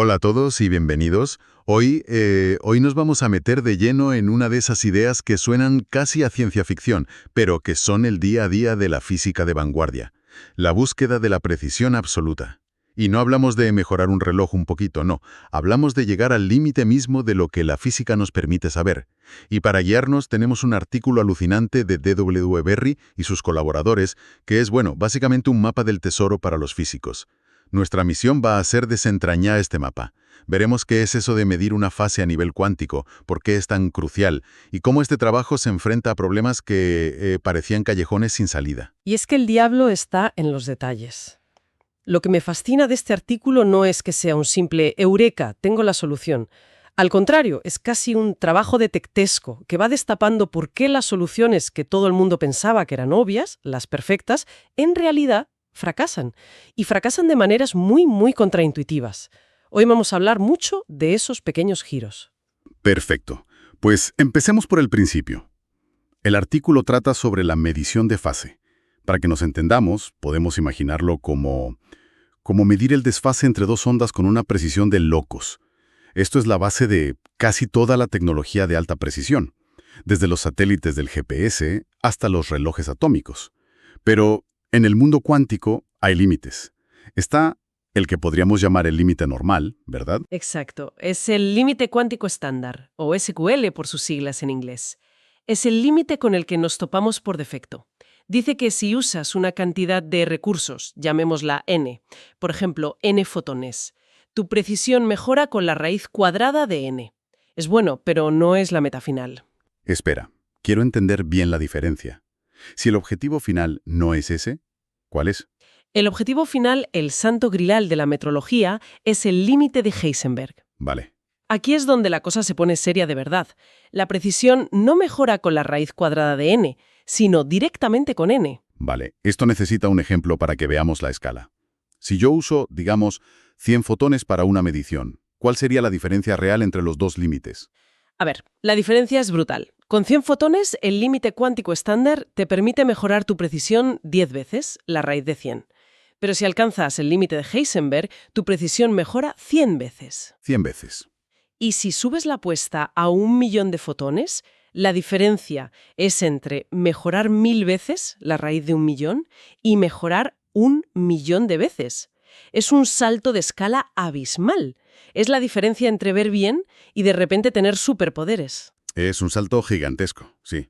Hola a todos y bienvenidos. Hoy nos vamos a meter de lleno en una de esas ideas que suenan casi a ciencia ficción, pero que son el día a día de la física de vanguardia. La búsqueda de la precisión absoluta. Y no hablamos de mejorar un reloj un poquito, no. Hablamos de llegar al límite mismo de lo que la física nos permite saber. Y para guiarnos tenemos un artículo alucinante de D.W. Berry y sus colaboradores, que es, básicamente un mapa del tesoro para los físicos. Nuestra misión va a ser desentrañar este mapa. Veremos qué es eso de medir una fase a nivel cuántico, por qué es tan crucial, y cómo este trabajo se enfrenta a problemas que parecían callejones sin salida. Y es que el diablo está en los detalles. Lo que me fascina de este artículo no es que sea un simple «Eureka, tengo la solución». Al contrario, es casi un trabajo detectivesco que va destapando por qué las soluciones que todo el mundo pensaba que eran obvias, las perfectas, en realidad fracasan. Y fracasan de maneras muy contraintuitivas. Hoy vamos a hablar mucho de esos pequeños giros. Perfecto. Pues empecemos por el principio. El artículo trata sobre la medición de fase. Para que nos entendamos, podemos imaginarlo como medir el desfase entre dos ondas con una precisión de locos. Esto es la base de casi toda la tecnología de alta precisión, desde los satélites del GPS hasta los relojes atómicos. Pero en el mundo cuántico hay límites. Está el que podríamos llamar el límite normal, ¿verdad? Exacto. Es el límite cuántico estándar, o SQL por sus siglas en inglés. Es el límite con el que nos topamos por defecto. Dice que si usas una cantidad de recursos, llamémosla n, por ejemplo, n fotones, tu precisión mejora con la raíz cuadrada de n. Es bueno, pero no es la meta final. Espera, quiero entender bien la diferencia. Si el objetivo final no es ese, ¿cuál es? El objetivo final, el santo grial de la metrología, es el límite de Heisenberg. Vale. Aquí es donde la cosa se pone seria de verdad. La precisión no mejora con la raíz cuadrada de n, sino directamente con n. Vale, esto necesita un ejemplo para que veamos la escala. Si yo uso, digamos, 100 fotones para una medición, ¿cuál sería la diferencia real entre los dos límites? A ver, la diferencia es brutal. Con 100 fotones, el límite cuántico estándar te permite mejorar tu precisión 10 veces, la raíz de 100. Pero si alcanzas el límite de Heisenberg, tu precisión mejora 100 veces. 100 veces. Y si subes la apuesta a 1.000.000 de fotones, la diferencia es entre mejorar 1000 veces, la raíz de 1.000.000, y mejorar 1.000.000 de veces. Es un salto de escala abismal. Es la diferencia entre ver bien y de repente tener superpoderes. Es un salto gigantesco, sí.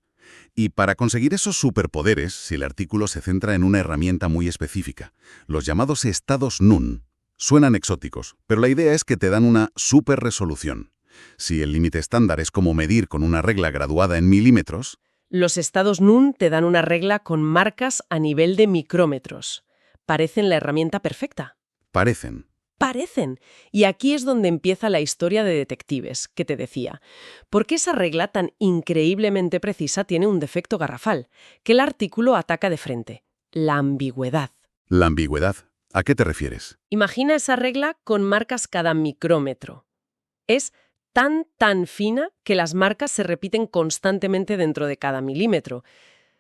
Y para conseguir esos superpoderes, si el artículo se centra en una herramienta muy específica, los llamados estados NUN, suenan exóticos, pero la idea es que te dan una superresolución. Si el límite estándar es como medir con una regla graduada en milímetros, los estados NUN te dan una regla con marcas a nivel de micrómetros. Parecen la herramienta perfecta. parecen. Parecen. Y aquí es donde empieza la historia de detectives, que te decía. Porque esa regla tan increíblemente precisa tiene un defecto garrafal, que el artículo ataca de frente: la ambigüedad. La ambigüedad. ¿A qué te refieres? Imagina esa regla con marcas cada micrómetro. Es tan fina que las marcas se repiten constantemente dentro de cada milímetro.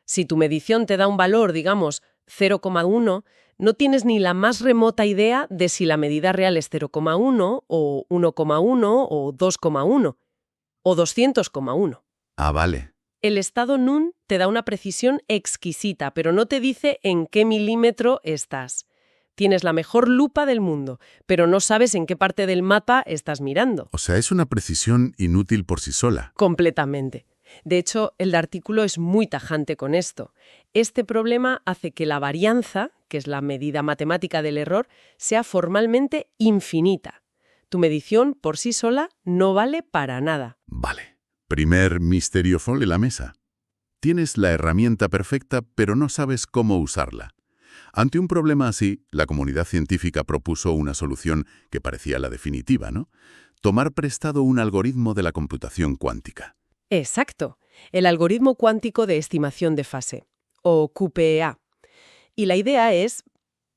Si tu medición te da un valor, digamos, 0,1, no tienes ni la más remota idea de si la medida real es 0,1 o 1,1 o 2,1 o 200,1. Ah, vale. El estado NUN te da una precisión exquisita, pero no te dice en qué milímetro estás. Tienes la mejor lupa del mundo, pero no sabes en qué parte del mapa estás mirando. O sea, es una precisión inútil por sí sola. Completamente. De hecho, el artículo es muy tajante con esto. Este problema hace que la varianza, que es la medida matemática del error, sea formalmente infinita. Tu medición por sí sola no vale para nada. Vale. Primer misterio sobre la mesa. Tienes la herramienta perfecta, pero no sabes cómo usarla. Ante un problema así, la comunidad científica propuso una solución que parecía la definitiva, ¿no? Tomar prestado un algoritmo de la computación cuántica. Exacto. El algoritmo cuántico de estimación de fase, o QPEA. Y la idea es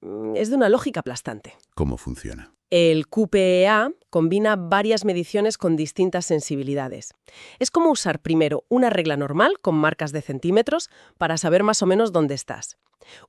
de una lógica aplastante. ¿Cómo funciona? El QPEA combina varias mediciones con distintas sensibilidades. Es como usar primero una regla normal con marcas de centímetros para saber más o menos dónde estás.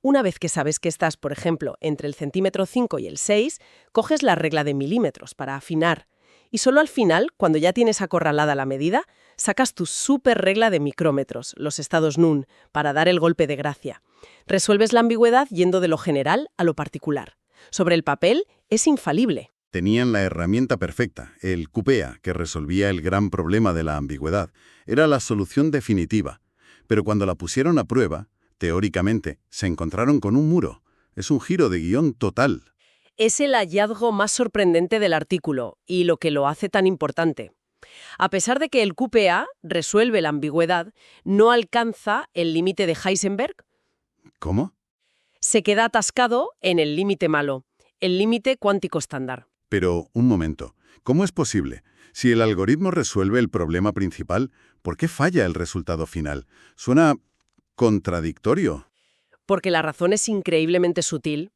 Una vez que sabes que estás, por ejemplo, entre el centímetro 5 y el 6, coges la regla de milímetros para afinar. Y solo al final, cuando ya tienes acorralada la medida, sacas tu super regla de micrómetros, los estados NUN, para dar el golpe de gracia. Resuelves la ambigüedad yendo de lo general a lo particular. Sobre el papel, es infalible. Tenían la herramienta perfecta, el QPEA, que resolvía el gran problema de la ambigüedad. Era la solución definitiva. Pero cuando la pusieron a prueba, teóricamente, se encontraron con un muro. Es un giro de guión total. Es el hallazgo más sorprendente del artículo y lo que lo hace tan importante. A pesar de que el QPA resuelve la ambigüedad, no alcanza el límite de Heisenberg. ¿Cómo? Se queda atascado en el límite malo, el límite cuántico estándar. Pero, un momento, ¿cómo es posible? Si el algoritmo resuelve el problema principal, ¿por qué falla el resultado final? Suena contradictorio. Porque la razón es increíblemente sutil.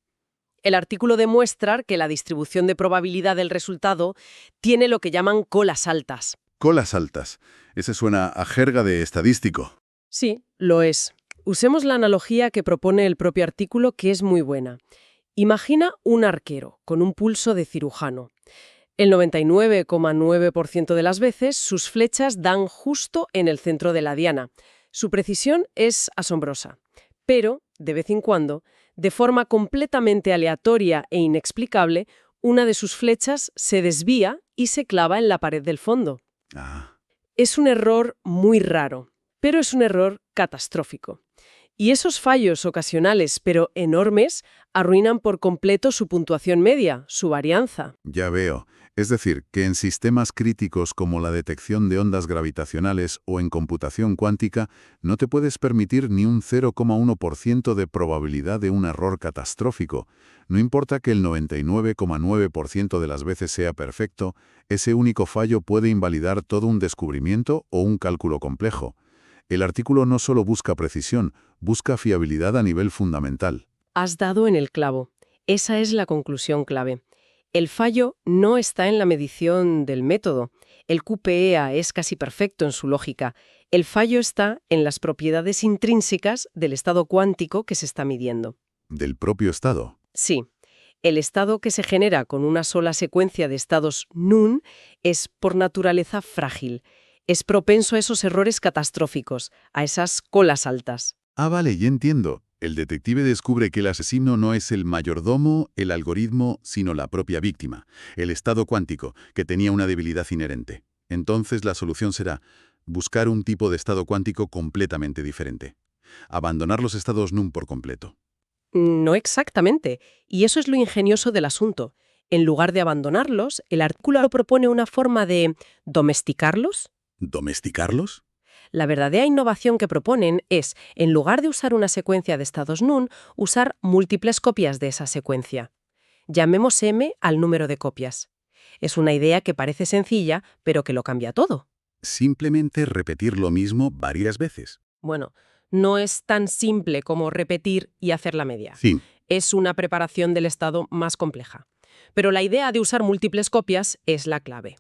El artículo demuestra que la distribución de probabilidad del resultado tiene lo que llaman colas altas. Colas altas. Ese suena a jerga de estadístico. Sí, lo es. Usemos la analogía que propone el propio artículo, que es muy buena. Imagina un arquero con un pulso de cirujano. El 99,9% de las veces sus flechas dan justo en el centro de la diana. Su precisión es asombrosa. Pero, de vez en cuando, de forma completamente aleatoria e inexplicable, una de sus flechas se desvía y se clava en la pared del fondo. Es un error muy raro, pero es un error catastrófico. Y esos fallos ocasionales, pero enormes, arruinan por completo su puntuación media, su varianza. Ya veo. Es decir, que en sistemas críticos como la detección de ondas gravitacionales o en computación cuántica, no te puedes permitir ni un 0,1% de probabilidad de un error catastrófico. No importa que el 99,9% de las veces sea perfecto, ese único fallo puede invalidar todo un descubrimiento o un cálculo complejo. El artículo no solo busca precisión, busca fiabilidad a nivel fundamental. Has dado en el clavo. Esa es la conclusión clave. El fallo no está en la medición del método. El QPEA es casi perfecto en su lógica. El fallo está en las propiedades intrínsecas del estado cuántico que se está midiendo. ¿Del propio estado? Sí. El estado que se genera con una sola secuencia de estados NUN es por naturaleza frágil. Es propenso a esos errores catastróficos, a esas colas altas. Vale, ya entiendo. El detective descubre que el asesino no es el mayordomo, el algoritmo, sino la propia víctima, el estado cuántico, que tenía una debilidad inherente. Entonces la solución será buscar un tipo de estado cuántico completamente diferente. Abandonar los estados NUM por completo. No exactamente. Y eso es lo ingenioso del asunto. En lugar de abandonarlos, el artículo propone una forma de domesticarlos. ¿Domesticarlos? La verdadera innovación que proponen es, en lugar de usar una secuencia de estados NUN, usar múltiples copias de esa secuencia. Llamemos M al número de copias. Es una idea que parece sencilla, pero que lo cambia todo. Simplemente repetir lo mismo varias veces. Bueno, no es tan simple como repetir y hacer la media. Sí. Es una preparación del estado más compleja. Pero la idea de usar múltiples copias es la clave.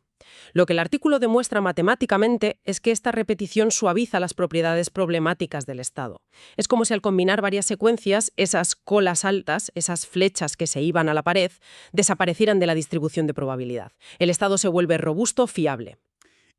Lo que el artículo demuestra matemáticamente es que esta repetición suaviza las propiedades problemáticas del estado. Es como si al combinar varias secuencias, esas colas altas, esas flechas que se iban a la pared, desaparecieran de la distribución de probabilidad. El estado se vuelve robusto, fiable.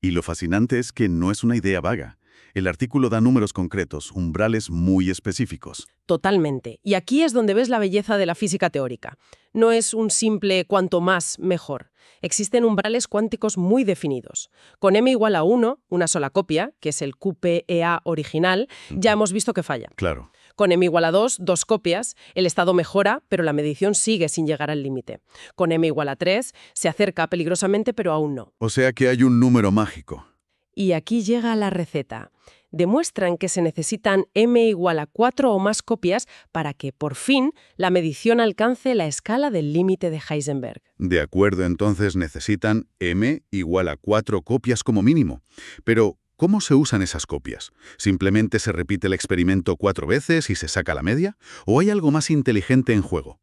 Y lo fascinante es que no es una idea vaga. El artículo da números concretos, umbrales muy específicos. Totalmente. Y aquí es donde ves la belleza de la física teórica. No es un simple cuanto más, mejor. Existen umbrales cuánticos muy definidos. Con m igual a 1, una sola copia, que es el QPEA original, ya hemos visto que falla. Claro. Con m igual a 2, dos copias, el estado mejora, pero la medición sigue sin llegar al límite. Con m igual a 3, se acerca peligrosamente, pero aún no. O sea que hay un número mágico. Y aquí llega la receta. Demuestran que se necesitan m igual a 4 o más copias para que, por fin, la medición alcance la escala del límite de Heisenberg. De acuerdo, entonces necesitan m igual a 4 copias como mínimo. Pero, ¿cómo se usan esas copias? ¿Simplemente se repite el experimento 4 veces y se saca la media? ¿O hay algo más inteligente en juego?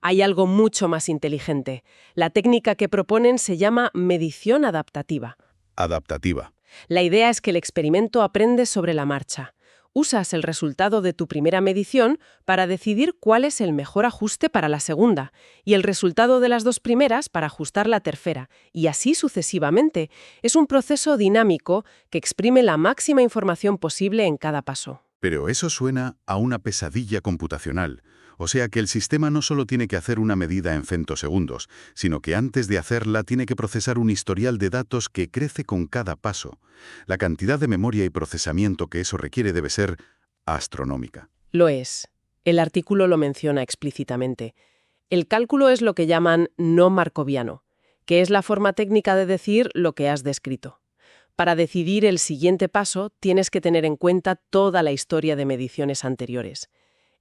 Hay algo mucho más inteligente. La técnica que proponen se llama medición adaptativa. Adaptativa. La idea es que el experimento aprende sobre la marcha. Usas el resultado de tu primera medición para decidir cuál es el mejor ajuste para la segunda, y el resultado de las dos primeras para ajustar la tercera, y así sucesivamente. Es un proceso dinámico que exprime la máxima información posible en cada paso. Pero eso suena a una pesadilla computacional. O sea que el sistema no solo tiene que hacer una medida en femtosegundos, sino que antes de hacerla tiene que procesar un historial de datos que crece con cada paso. La cantidad de memoria y procesamiento que eso requiere debe ser astronómica. Lo es. El artículo lo menciona explícitamente. El cálculo es lo que llaman no markoviano, que es la forma técnica de decir lo que has descrito. Para decidir el siguiente paso, tienes que tener en cuenta toda la historia de mediciones anteriores.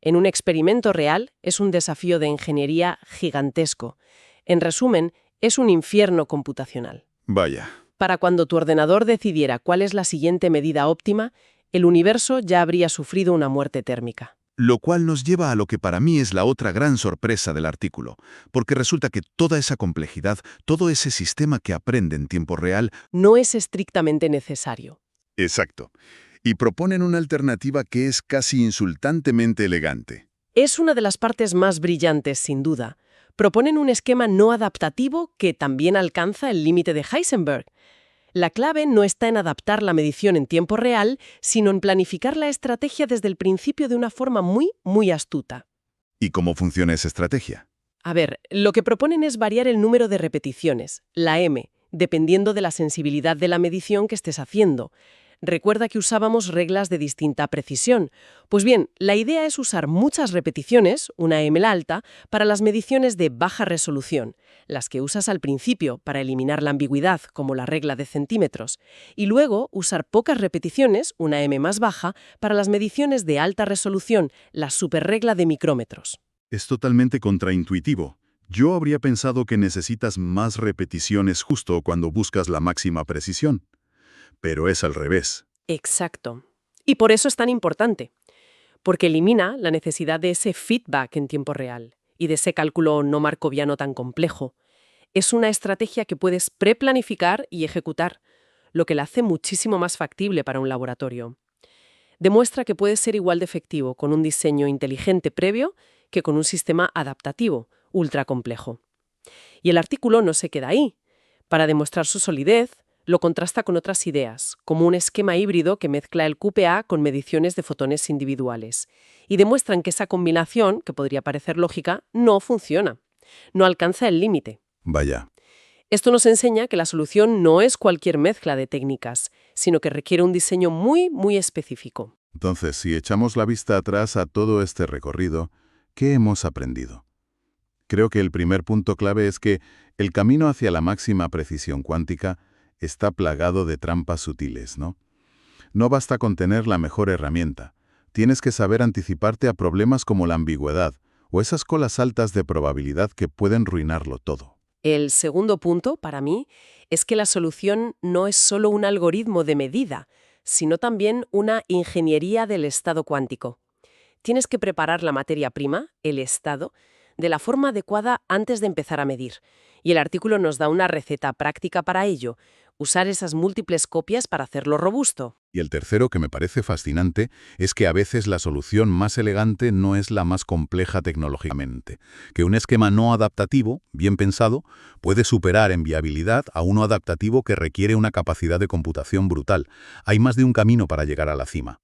En un experimento real, es un desafío de ingeniería gigantesco. En resumen, es un infierno computacional. Vaya. Para cuando tu ordenador decidiera cuál es la siguiente medida óptima, el universo ya habría sufrido una muerte térmica. Lo cual nos lleva a lo que para mí es la otra gran sorpresa del artículo, porque resulta que toda esa complejidad, todo ese sistema que aprende en tiempo real, No es estrictamente necesario. Exacto. Y proponen una alternativa que es casi insultantemente elegante. Es una de las partes más brillantes, sin duda. Proponen un esquema no adaptativo que también alcanza el límite de Heisenberg. La clave no está en adaptar la medición en tiempo real, sino en planificar la estrategia desde el principio de una forma muy astuta. ¿y cómo funciona esa estrategia? A ver, lo que proponen es variar el número de repeticiones, la M, dependiendo de la sensibilidad de la medición que estés haciendo. Recuerda que usábamos reglas de distinta precisión. Pues bien, la idea es usar muchas repeticiones, una M alta, para las mediciones de baja resolución, las que usas al principio para eliminar la ambigüedad, como la regla de centímetros, y luego usar pocas repeticiones, una M más baja, para las mediciones de alta resolución, la superregla de micrómetros. Es totalmente contraintuitivo. Yo habría pensado que necesitas más repeticiones justo cuando buscas la máxima precisión. Pero es al revés. Exacto. Y por eso es tan importante, porque elimina la necesidad de ese feedback en tiempo real y de ese cálculo no markoviano tan complejo. Es una estrategia que puedes preplanificar y ejecutar, lo que la hace muchísimo más factible para un laboratorio. Demuestra que puede ser igual de efectivo con un diseño inteligente previo que con un sistema adaptativo, ultra complejo. Y el artículo no se queda ahí. Para demostrar su solidez, lo contrasta con otras ideas, como un esquema híbrido que mezcla el QPA con mediciones de fotones individuales, y demuestran que esa combinación, que podría parecer lógica, no funciona, no alcanza el límite. Vaya. Esto nos enseña que la solución no es cualquier mezcla de técnicas, sino que requiere un diseño muy específico. Entonces, si echamos la vista atrás a todo este recorrido, ¿qué hemos aprendido? Creo que el primer punto clave es que el camino hacia la máxima precisión cuántica está plagado de trampas sutiles, ¿no? No basta con tener la mejor herramienta. Tienes que saber anticiparte a problemas como la ambigüedad o esas colas altas de probabilidad que pueden ruinarlo todo. El segundo punto, para mí, es que la solución no es solo un algoritmo de medida, sino también una ingeniería del estado cuántico. Tienes que preparar la materia prima, el estado, de la forma adecuada antes de empezar a medir. Y el artículo nos da una receta práctica para ello: usar esas múltiples copias para hacerlo robusto. Y el tercero, que me parece fascinante, es que a veces la solución más elegante no es la más compleja tecnológicamente, que un esquema no adaptativo, bien pensado, puede superar en viabilidad a uno adaptativo que requiere una capacidad de computación brutal. Hay más de un camino para llegar a la cima.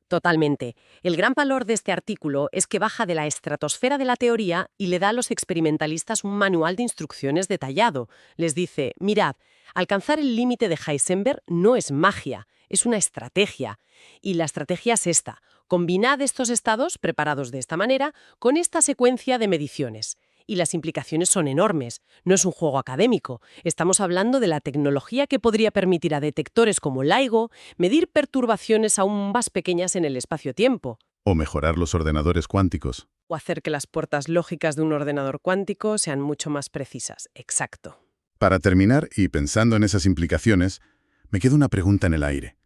Totalmente. El gran valor de este artículo es que baja de la estratosfera de la teoría y le da a los experimentalistas un manual de instrucciones detallado. Les dice: mirad, alcanzar el límite de Heisenberg no es magia, es una estrategia. Y la estrategia es esta: combinad estos estados, preparados de esta manera, con esta secuencia de mediciones. Y las implicaciones son enormes. No es un juego académico. Estamos hablando de la tecnología que podría permitir a detectores como LIGO medir perturbaciones aún más pequeñas en el espacio-tiempo. O mejorar los ordenadores cuánticos. O hacer que las puertas lógicas de un ordenador cuántico sean mucho más precisas. Exacto. Para terminar, y pensando en esas implicaciones, me queda una pregunta en el aire.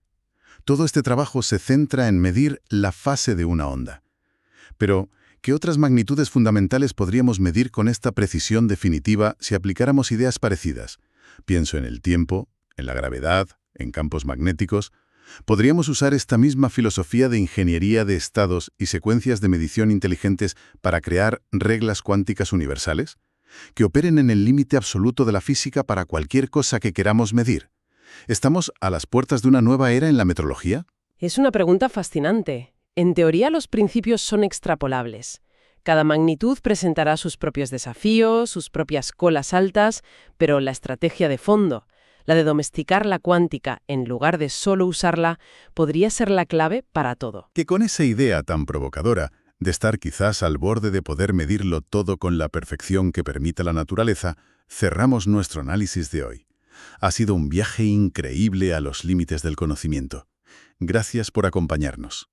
Todo este trabajo se centra en medir la fase de una onda. Pero, ¿qué otras magnitudes fundamentales podríamos medir con esta precisión definitiva si aplicáramos ideas parecidas? Pienso en el tiempo, en la gravedad, en campos magnéticos. ¿Podríamos usar esta misma filosofía de ingeniería de estados y secuencias de medición inteligentes para crear reglas cuánticas universales que operen en el límite absoluto de la física para cualquier cosa que queramos medir? ¿Estamos a las puertas de una nueva era en la metrología? Es una pregunta fascinante. En teoría, los principios son extrapolables. Cada magnitud presentará sus propios desafíos, sus propias colas altas, pero la estrategia de fondo, la de domesticar la cuántica en lugar de solo usarla, podría ser la clave para todo. Que con esa idea tan provocadora de estar quizás al borde de poder medirlo todo con la perfección que permite la naturaleza, cerramos nuestro análisis de hoy. Ha sido un viaje increíble a los límites del conocimiento. Gracias por acompañarnos.